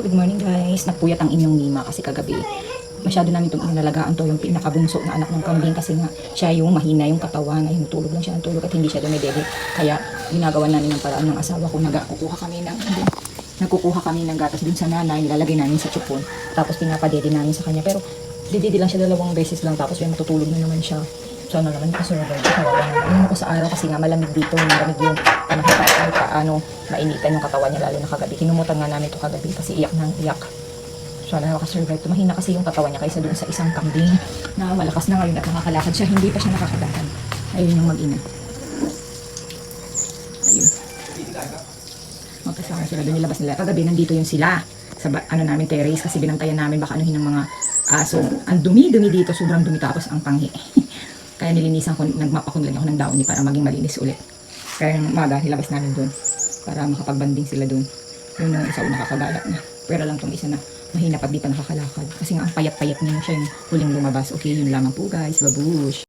good morning guys. Nagpuyat ang inyong Nima kasi kagabi masyado namin itong inalagaan to, yung pinakabunso na anak ng kambing kasi nga siya yung mahina yung katawan, ay natulog lang siya ng tulog at hindi siya dumidede. Kaya ginagawa namin ng paraan ng asawa ko, nagkukuha kami ng gatas dun sa nanay, nilalagay namin sa tsupon, tapos pinapadede namin sa kanya. Pero didede lang siya 2 beses lang, tapos may matutulog na naman siya. Sana naman kasurvive. Kawawa naman ako sa araw kasi nga malamig dito, malamig yung paano mainitan yung katawan niya, lalo na kagabi. Kinumutan nga namin ito kagabi kasi iyak nang iyak. Sana nakasurvive. Tumahina kasi yung katawan niya kaysa dun sa isang kambing na malakas na ngayon at nakakalakad siya. Hindi pa siya nakakadahan. Ayun yung mag-ina. Ayun. Magkasama sila doon, nilabas nila. Kagabi nandito yung sila sa namin terrace kasi binantayan namin baka anuhin ng mga aso. Ang dumi-dumi dito, sobrang dumi, tapos ang panghi. Kaya nilinisan ko, nagmapakunlan ako ng daon para maging malinis ulit. Kaya yung umaga, nilabas namin doon para makapagbanding sila doon. Yun yung isa una nakakagalak na. Pero lang tong isa na mahina pa, di pa nakakalakad. Kasi nga ang payat-payat niya siya yung huling lumabas. Okay, yun lamang po guys. Babush!